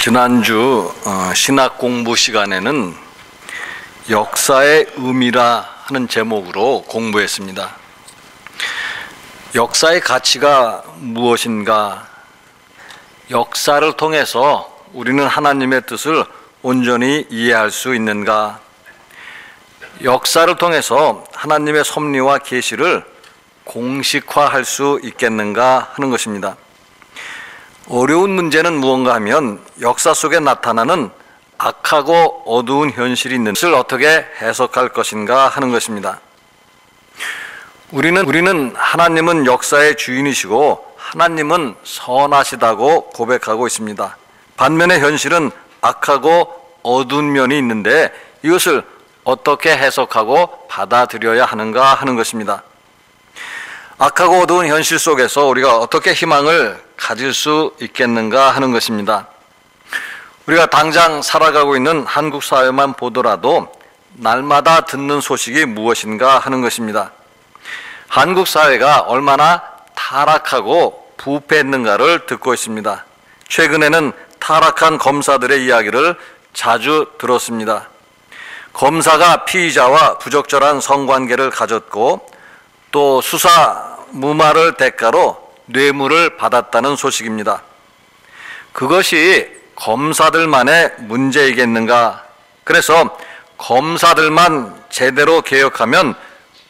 지난주 신학 공부 시간에는 역사의 의미라 하는 제목으로 공부했습니다. 역사의 가치가 무엇인가? 역사를 통해서 우리는 하나님의 뜻을 온전히 이해할 수 있는가? 역사를 통해서 하나님의 섭리와 계시를 공식화할 수 있겠는가 하는 것입니다. 어려운 문제는 무언가 하면 역사 속에 나타나는 악하고 어두운 현실이 있는 것을 어떻게 해석할 것인가 하는 것입니다. 우리는 하나님은 역사의 주인이시고 하나님은 선하시다고 고백하고 있습니다. 반면에 현실은 악하고 어두운 면이 있는데 이것을 어떻게 해석하고 받아들여야 하는가 하는 것입니다. 악하고 어두운 현실 속에서 우리가 어떻게 희망을 가질 수 있겠는가 하는 것입니다. 우리가 당장 살아가고 있는 한국 사회만 보더라도 날마다 듣는 소식이 무엇인가 하는 것입니다. 한국 사회가 얼마나 타락하고 부패했는가를 듣고 있습니다. 최근에는 타락한 검사들의 이야기를 자주 들었습니다. 검사가 피의자와 부적절한 성관계를 가졌고 또 수사 무마를 대가로 뇌물을 받았다는 소식입니다. 그것이 검사들만의 문제이겠는가? 그래서 검사들만 제대로 개혁하면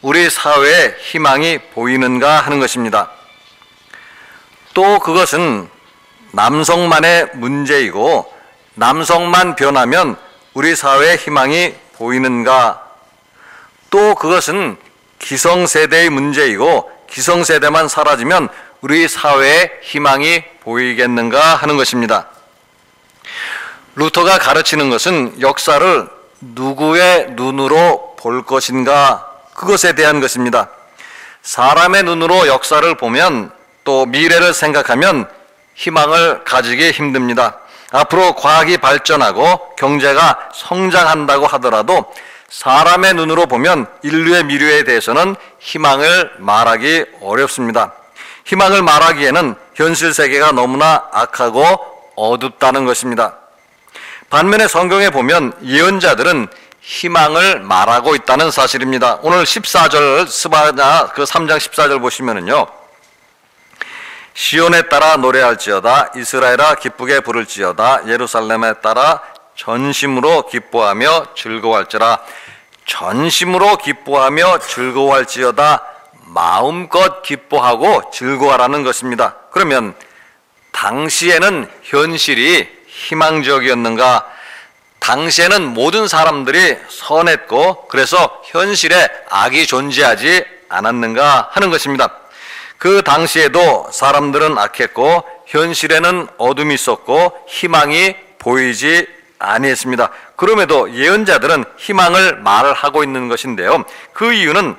우리 사회에 희망이 보이는가 하는 것입니다. 또 그것은 남성만의 문제이고 남성만 변하면 우리 사회에 희망이 보이는가? 또 그것은 기성세대의 문제이고 기성세대만 사라지면 우리 사회에 희망이 보이겠는가 하는 것입니다. 루터가 가르치는 것은 역사를 누구의 눈으로 볼 것인가 그것에 대한 것입니다. 사람의 눈으로 역사를 보면 또 미래를 생각하면 희망을 가지기 힘듭니다. 앞으로 과학이 발전하고 경제가 성장한다고 하더라도 사람의 눈으로 보면 인류의 미래에 대해서는 희망을 말하기 어렵습니다. 희망을 말하기에는 현실 세계가 너무나 악하고 어둡다는 것입니다. 반면에 성경에 보면 예언자들은 희망을 말하고 있다는 사실입니다. 오늘 14절 스바냐 그 3장 14절 보시면은요. 시온에 따라 노래할지어다 이스라엘아 기쁘게 부를지어다 예루살렘에 따라 전심으로 기뻐하며 즐거워할지라. 전심으로 기뻐하며 즐거워할지어다 마음껏 기뻐하고 즐거워하라는 것입니다. 그러면 당시에는 현실이 희망적이었는가? 당시에는 모든 사람들이 선했고 그래서 현실에 악이 존재하지 않았는가 하는 것입니다. 그 당시에도 사람들은 악했고 현실에는 어둠이 있었고 희망이 보이지 아니했습니다. 그럼에도 예언자들은 희망을 말하고 있는 것인데요. 그 이유는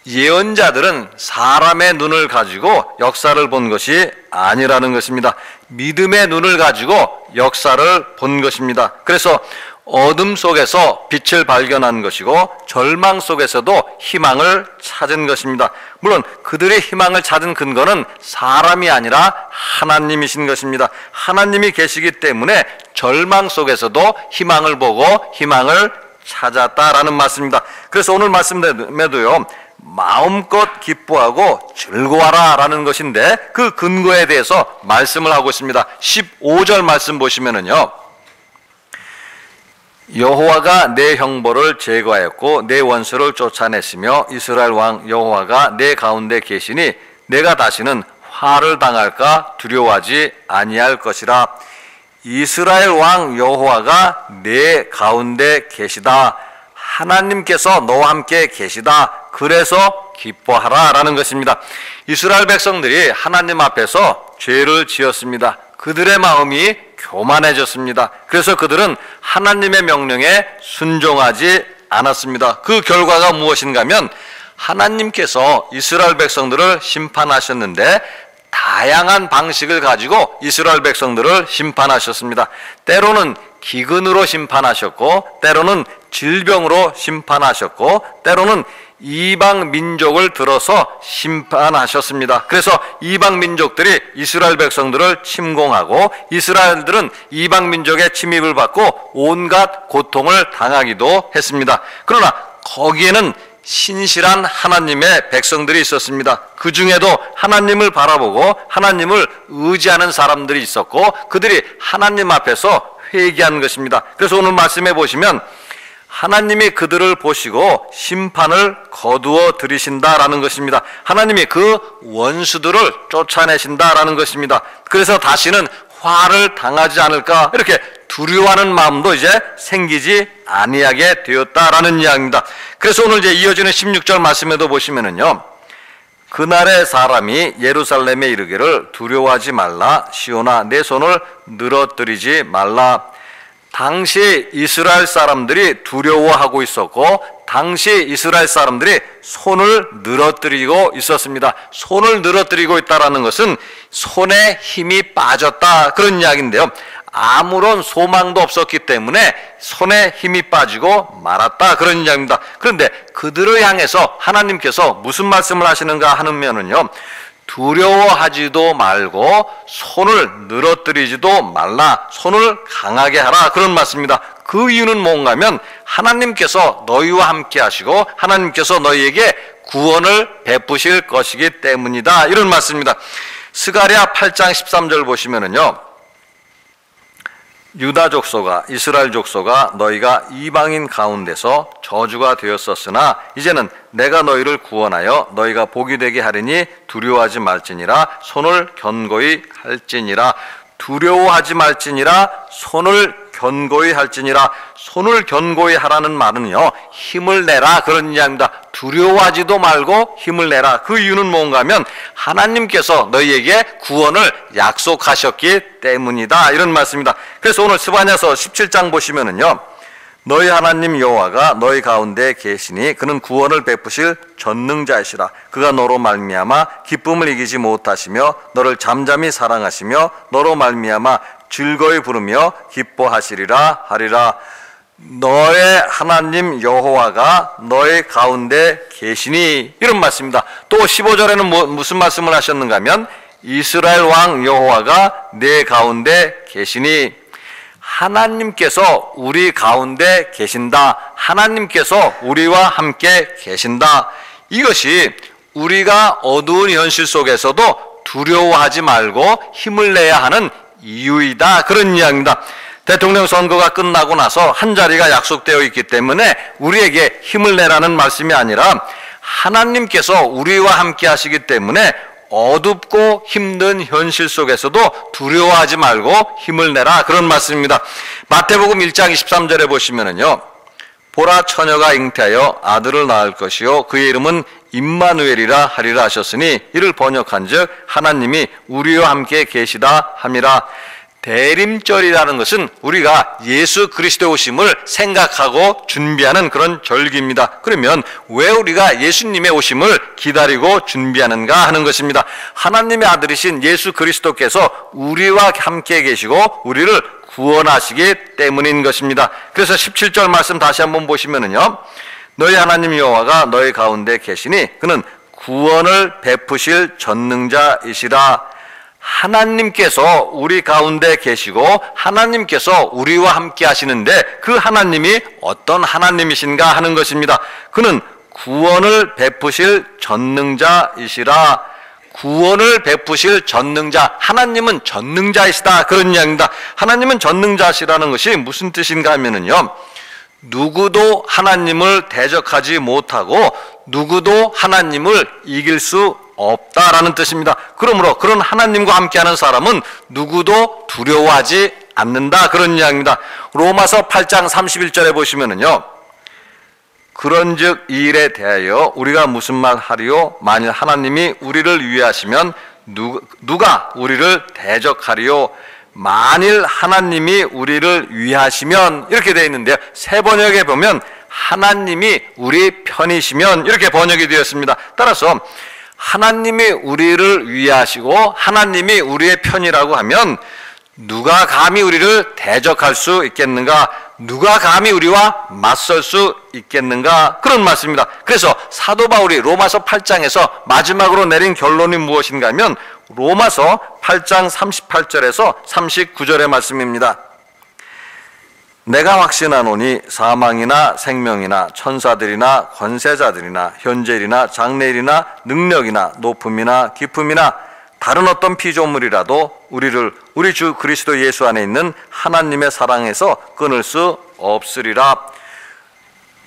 예언자들은 사람의 눈을 가지고 역사를 본 것이 아니라는 것입니다. 믿음의 눈을 가지고 역사를 본 것입니다. 그래서 어둠 속에서 빛을 발견한 것이고 절망 속에서도 희망을 찾은 것입니다. 물론 그들의 희망을 찾은 근거는 사람이 아니라 하나님이신 것입니다. 하나님이 계시기 때문에 절망 속에서도 희망을 보고 희망을 찾았다라는 말씀입니다. 그래서 오늘 말씀에도요. 마음껏 기뻐하고 즐거워하라 라는 것인데 그 근거에 대해서 말씀을 하고 있습니다. 15절 말씀 보시면은요. 여호와가 내 형벌을 제거하였고 내 원수를 쫓아냈으며 이스라엘 왕 여호와가 내 가운데 계시니 내가 다시는 화를 당할까 두려워하지 아니할 것이라. 이스라엘 왕 여호와가 내 가운데 계시다. 하나님께서 너와 함께 계시다. 그래서 기뻐하라 라는 것입니다. 이스라엘 백성들이 하나님 앞에서 죄를 지었습니다. 그들의 마음이 교만해졌습니다. 그래서 그들은 하나님의 명령에 순종하지 않았습니다. 그 결과가 무엇인가 하면 하나님께서 이스라엘 백성들을 심판하셨는데 다양한 방식을 가지고 이스라엘 백성들을 심판하셨습니다. 때로는 기근으로 심판하셨고 때로는 질병으로 심판하셨고 때로는 이방 민족을 들어서 심판하셨습니다. 그래서 이방 민족들이 이스라엘 백성들을 침공하고 이스라엘들은 이방 민족의 침입을 받고 온갖 고통을 당하기도 했습니다. 그러나 거기에는 신실한 하나님의 백성들이 있었습니다. 그 중에도 하나님을 바라보고 하나님을 의지하는 사람들이 있었고 그들이 하나님 앞에서 회개한 것입니다. 그래서 오늘 말씀해 보시면 하나님이 그들을 보시고 심판을 거두어 들이신다라는 것입니다. 하나님이 그 원수들을 쫓아내신다라는 것입니다. 그래서 다시는 화를 당하지 않을까 이렇게 두려워하는 마음도 이제 생기지 아니하게 되었다라는 이야기입니다. 그래서 오늘 이제 이어지는 16절 말씀에도 보시면은요, 그날의 사람이 예루살렘에 이르기를 두려워하지 말라. 시온아 내 손을 늘어뜨리지 말라. 당시 이스라엘 사람들이 두려워하고 있었고 당시 이스라엘 사람들이 손을 늘어뜨리고 있었습니다. 손을 늘어뜨리고 있다는 것은 손에 힘이 빠졌다 그런 이야기인데요. 아무런 소망도 없었기 때문에 손에 힘이 빠지고 말았다 그런 이야기입니다. 그런데 그들을 향해서 하나님께서 무슨 말씀을 하시는가 하면은요, 두려워하지도 말고 손을 늘어뜨리지도 말라. 손을 강하게 하라 그런 말씀입니다. 그 이유는 뭔가 하면 하나님께서 너희와 함께 하시고 하나님께서 너희에게 구원을 베푸실 것이기 때문이다 이런 말씀입니다. 스가랴 8장 13절 보시면은요, 유다 족속아 이스라엘 족속아 너희가 이방인 가운데서 저주가 되었었으나 이제는 내가 너희를 구원하여 너희가 복이 되게 하리니 두려워하지 말지니라. 손을 견고히 할지니라. 두려워하지 말지니라. 손을 견고히 할지니라. 손을 견고히 하라는 말은요, 힘을 내라 그런 이야기입니다. 두려워하지도 말고 힘을 내라. 그 이유는 뭔가 하면 하나님께서 너희에게 구원을 약속하셨기 때문이다 이런 말씀입니다. 그래서 오늘 스바냐서 17장 보시면은요, 너희 하나님 여호와가 너희 가운데 계시니 그는 구원을 베푸실 전능자이시라. 그가 너로 말미암아 기쁨을 이기지 못하시며 너를 잠잠히 사랑하시며 너로 말미암아 즐거이 부르며 기뻐하시리라 하리라. 너의 하나님 여호와가 너희 가운데 계시니 이런 말씀입니다. 또 15절에는 무슨 말씀을 하셨는가 하면 이스라엘 왕 여호와가 내 가운데 계시니, 하나님께서 우리 가운데 계신다. 하나님께서 우리와 함께 계신다. 이것이 우리가 어두운 현실 속에서도 두려워하지 말고 힘을 내야 하는 이유이다 그런 이야기입니다. 대통령 선거가 끝나고 나서 한 자리가 약속되어 있기 때문에 우리에게 힘을 내라는 말씀이 아니라 하나님께서 우리와 함께 하시기 때문에 어둡고 힘든 현실 속에서도 두려워하지 말고 힘을 내라 그런 말씀입니다. 마태복음 1장 23절에 보시면은요, 보라 처녀가 잉태하여 아들을 낳을 것이요 그의 이름은 임마누엘이라 하리라 하셨으니 이를 번역한즉 하나님이 우리와 함께 계시다 함이라. 대림절이라는 것은 우리가 예수 그리스도의 오심을 생각하고 준비하는 그런 절기입니다. 그러면 왜 우리가 예수님의 오심을 기다리고 준비하는가 하는 것입니다. 하나님의 아들이신 예수 그리스도께서 우리와 함께 계시고 우리를 구원하시기 때문인 것입니다. 그래서 17절 말씀 다시 한번 보시면은요, 너희 하나님 여호와가 너희 가운데 계시니 그는 구원을 베푸실 전능자이시라. 하나님께서 우리 가운데 계시고 하나님께서 우리와 함께 하시는데 그 하나님이 어떤 하나님이신가 하는 것입니다. 그는 구원을 베푸실 전능자이시라. 구원을 베푸실 전능자, 하나님은 전능자이시다 그런 이야기입니다. 하나님은 전능자시라는 것이 무슨 뜻인가 하면은요, 누구도 하나님을 대적하지 못하고 누구도 하나님을 이길 수 없다라는 뜻입니다. 그러므로 그런 하나님과 함께하는 사람은 누구도 두려워하지 않는다 그런 이야기입니다. 로마서 8장 31절에 보시면은요, 그런즉 이 일에 대하여 우리가 무슨 말 하리요? 만일 하나님이 우리를 위하시면 누가 우리를 대적하리요? 만일 하나님이 우리를 위하시면 이렇게 되어 있는데요, 새 번역에 보면 하나님이 우리 편이시면 이렇게 번역이 되었습니다. 따라서 하나님이 우리를 위하시고 하나님이 우리의 편이라고 하면 누가 감히 우리를 대적할 수 있겠는가? 누가 감히 우리와 맞설 수 있겠는가? 그런 말씀입니다. 그래서 사도 바울이 로마서 8장에서 마지막으로 내린 결론이 무엇인가 하면 로마서 8장 38절에서 39절의 말씀입니다. 내가 확신하노니 사망이나 생명이나 천사들이나 권세자들이나 현재일이나 장래일이나 능력이나 높음이나 깊음이나 다른 어떤 피조물이라도 우리를 우리 주 그리스도 예수 안에 있는 하나님의 사랑에서 끊을 수 없으리라.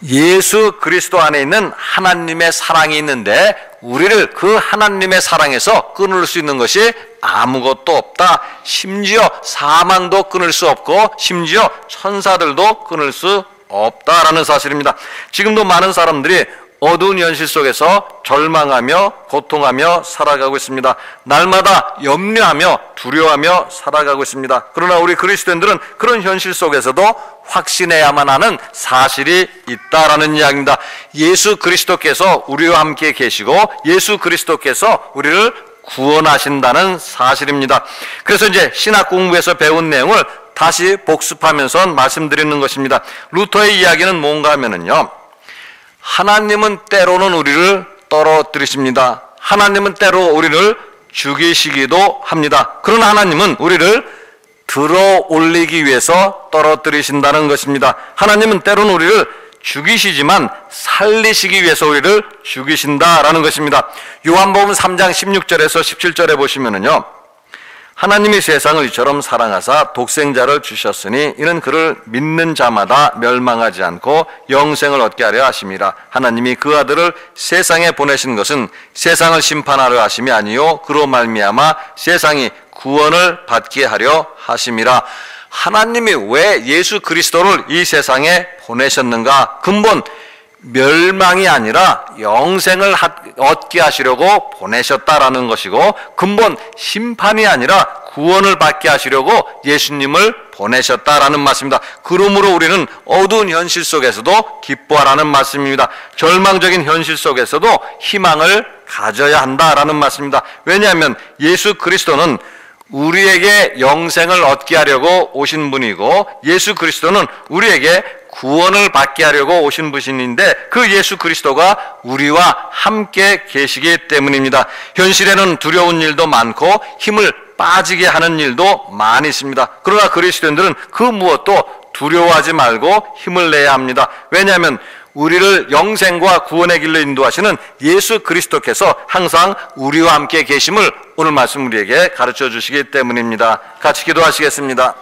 예수 그리스도 안에 있는 하나님의 사랑이 있는데 우리를 그 하나님의 사랑에서 끊을 수 있는 것이 아무것도 없다. 심지어 사망도 끊을 수 없고 심지어 천사들도 끊을 수 없다라는 사실입니다. 지금도 많은 사람들이 어두운 현실 속에서 절망하며 고통하며 살아가고 있습니다. 날마다 염려하며 두려워하며 살아가고 있습니다. 그러나 우리 그리스도인들은 그런 현실 속에서도 확신해야만 하는 사실이 있다라는 이야기입니다. 예수 그리스도께서 우리와 함께 계시고 예수 그리스도께서 우리를 구원하신다는 사실입니다. 그래서 이제 신학 공부에서 배운 내용을 다시 복습하면서 말씀드리는 것입니다. 루터의 이야기는 뭔가 하면은요, 하나님은 때로는 우리를 떨어뜨리십니다. 하나님은 때로 우리를 죽이시기도 합니다. 그러나 하나님은 우리를 들어 올리기 위해서 떨어뜨리신다는 것입니다. 하나님은 때로는 우리를 죽이시지만 살리시기 위해서 우리를 죽이신다라는 것입니다. 요한복음 3장 16절에서 17절에 보시면은요, 하나님이 세상을 이처럼 사랑하사 독생자를 주셨으니 이는 그를 믿는 자마다 멸망하지 않고 영생을 얻게 하려 하심이라. 하나님이 그 아들을 세상에 보내신 것은 세상을 심판하려 하심이 아니요 그로 말미암아 세상이 구원을 받게 하려 하심이라. 하나님이 왜 예수 그리스도를 이 세상에 보내셨는가? 근본 멸망이 아니라 영생을 얻게 하시려고 보내셨다라는 것이고, 근본 심판이 아니라 구원을 받게 하시려고 예수님을 보내셨다라는 말씀입니다. 그러므로 우리는 어두운 현실 속에서도 기뻐하라는 말씀입니다. 절망적인 현실 속에서도 희망을 가져야 한다라는 말씀입니다. 왜냐하면 예수 그리스도는 우리에게 영생을 얻게 하려고 오신 분이고, 예수 그리스도는 우리에게 구원을 받게 하려고 오신 분인데, 그 예수 그리스도가 우리와 함께 계시기 때문입니다. 현실에는 두려운 일도 많고 힘을 빠지게 하는 일도 많이 있습니다. 그러나 그리스도인들은 그 무엇도 두려워하지 말고 힘을 내야 합니다. 왜냐하면 우리를 영생과 구원의 길로 인도하시는 예수 그리스도께서 항상 우리와 함께 계심을 오늘 말씀 우리에게 가르쳐 주시기 때문입니다. 같이 기도하시겠습니다.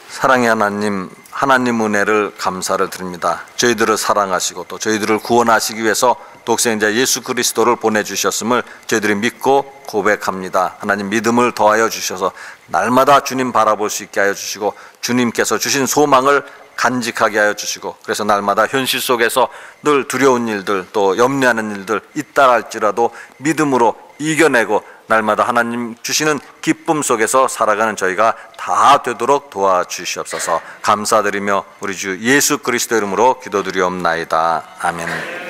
사랑의 하나님, 하나님 은혜를 감사를 드립니다. 저희들을 사랑하시고 또 저희들을 구원하시기 위해서 독생자 예수 그리스도를 보내주셨음을 저희들이 믿고 고백합니다. 하나님, 믿음을 더하여 주셔서 날마다 주님 바라볼 수 있게 하여 주시고, 주님께서 주신 소망을 간직하게 하여 주시고, 그래서 날마다 현실 속에서 늘 두려운 일들 또 염려하는 일들 있다 할지라도 믿음으로 이겨내고 날마다 하나님 주시는 기쁨 속에서 살아가는 저희가 다 되도록 도와주시옵소서. 감사드리며 우리 주 예수 그리스도 이름으로 기도드리옵나이다. 아멘.